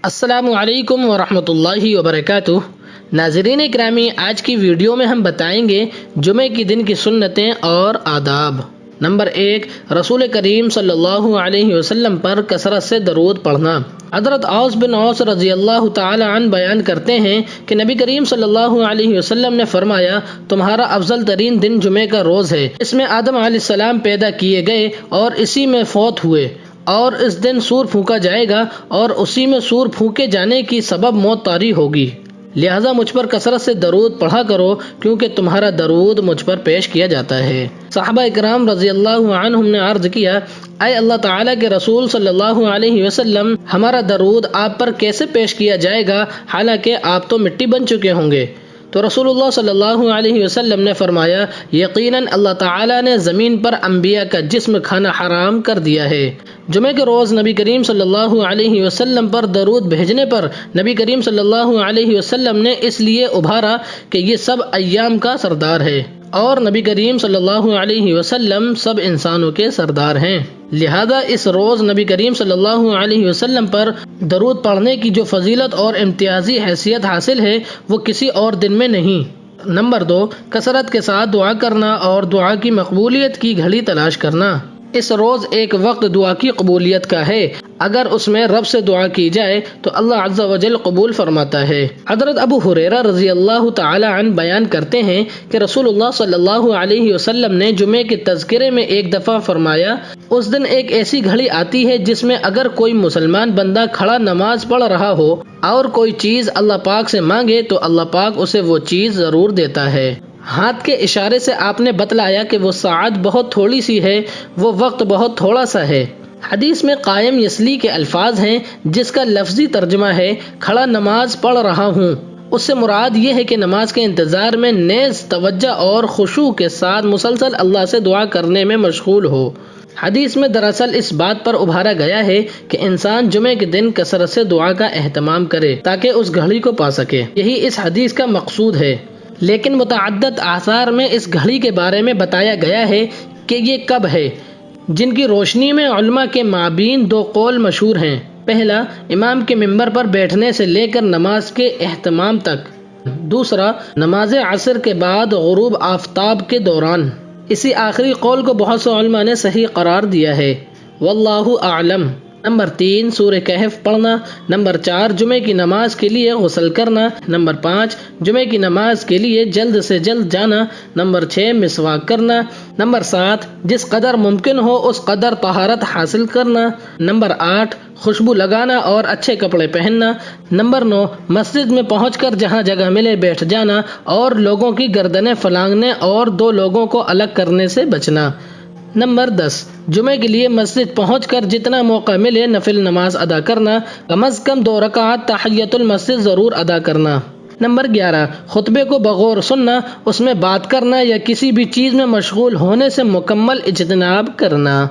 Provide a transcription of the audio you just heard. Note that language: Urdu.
السلام علیکم ورحمۃ اللہ وبرکاتہ۔ ناظرین اکرامی، آج کی ویڈیو میں ہم بتائیں گے جمعے کے دن کی سنتیں اور آداب۔ نمبر 1، رسول کریم صلی اللہ علیہ وسلم پر کثرت سے درود پڑھنا۔ حضرت اوس بن اوس رضی اللہ تعالی عنہ بیان کرتے ہیں کہ نبی کریم صلی اللہ علیہ وسلم نے فرمایا، تمہارا افضل ترین دن جمعے کا روز ہے۔ اس میں آدم علیہ السلام پیدا کیے گئے اور اسی میں فوت ہوئے، اور اس دن سور پھونکا جائے گا اور اسی میں سور پھونکے جانے کی سبب موت طاری ہوگی، لہذا مجھ پر کثرت سے درود پڑھا کرو کیونکہ تمہارا درود مجھ پر پیش کیا جاتا ہے۔ صحابہ اکرام رضی اللہ عنہم نے عرض کیا، اے اللہ تعالیٰ کے رسول صلی اللہ علیہ وسلم، ہمارا درود آپ پر کیسے پیش کیا جائے گا حالانکہ آپ تو مٹی بن چکے ہوں گے؟ تو رسول اللہ صلی اللہ علیہ وسلم نے فرمایا، یقیناً اللہ تعالیٰ نے زمین پر انبیاء کا جسم کھانا حرام کر دیا ہے۔ جمعے کے روز نبی کریم صلی اللہ علیہ وسلم پر درود بھیجنے پر نبی کریم صلی اللہ علیہ وسلم نے اس لیے ابھارا کہ یہ سب ایام کا سردار ہے اور نبی کریم صلی اللہ علیہ وسلم سب انسانوں کے سردار ہیں، لہذا اس روز نبی کریم صلی اللہ علیہ وسلم پر درود پڑھنے کی جو فضیلت اور امتیازی حیثیت حاصل ہے وہ کسی اور دن میں نہیں۔ نمبر 2، کثرت کے ساتھ دعا کرنا اور دعا کی مقبولیت کی گھڑی تلاش کرنا۔ اس روز ایک وقت دعا کی قبولیت کا ہے، اگر اس میں رب سے دعا کی جائے تو اللہ عز و جل قبول فرماتا ہے۔ حضرت ابو ہریرہ رضی اللہ تعالی عنہ بیان کرتے ہیں کہ رسول اللہ صلی اللہ علیہ وسلم نے جمعے کے تذکرے میں ایک دفعہ فرمایا، اس دن ایک ایسی گھڑی آتی ہے جس میں اگر کوئی مسلمان بندہ کھڑا نماز پڑھ رہا ہو اور کوئی چیز اللہ پاک سے مانگے تو اللہ پاک اسے وہ چیز ضرور دیتا ہے۔ ہاتھ کے اشارے سے آپ نے بتلایا کہ وہ ساعت بہت تھوڑی سی ہے، وہ وقت بہت تھوڑا سا ہے۔ حدیث میں قائم یسلی کے الفاظ ہیں جس کا لفظی ترجمہ ہے کھڑا نماز پڑھ رہا ہوں۔ اس سے مراد یہ ہے کہ نماز کے انتظار میں نیز توجہ اور خشوع کے ساتھ مسلسل اللہ سے دعا کرنے میں مشغول ہو۔ حدیث میں دراصل اس بات پر ابھارا گیا ہے کہ انسان جمعے کے دن کثرت سے دعا کا اہتمام کرے تاکہ اس گھڑی کو پا سکے، یہی اس حدیث کا مقصود ہے۔ لیکن متعدد آثار میں اس گھڑی کے بارے میں بتایا گیا ہے کہ یہ کب ہے، جن کی روشنی میں علماء کے مابین دو قول مشہور ہیں۔ پہلا، امام کے ممبر پر بیٹھنے سے لے کر نماز کے اہتمام تک۔ دوسرا، نماز عصر کے بعد غروب آفتاب کے دوران۔ اسی آخری قول کو بہت سے علماء نے صحیح قرار دیا ہے، واللہ اعلم۔ نمبر 3، سورہ کہف پڑھنا۔ نمبر 4، جمعے کی نماز کے لیے غسل کرنا۔ نمبر 5، جمعے کی نماز کے لیے جلد سے جلد جانا۔ نمبر 6، مسواک کرنا۔ نمبر 7، جس قدر ممکن ہو اس قدر طہارت حاصل کرنا۔ نمبر 8، خوشبو لگانا اور اچھے کپڑے پہننا۔ نمبر 9، مسجد میں پہنچ کر جہاں جگہ ملے بیٹھ جانا اور لوگوں کی گردنیں پھلانگنے اور دو لوگوں کو الگ کرنے سے بچنا۔ نمبر 10، جمعے کے لیے مسجد پہنچ کر جتنا موقع ملے نفل نماز ادا کرنا، کم از کم 2 رکعت تحیۃ المسجد ضرور ادا کرنا۔ نمبر 11، خطبے کو بغور سننا، اس میں بات کرنا یا کسی بھی چیز میں مشغول ہونے سے مکمل اجتناب کرنا۔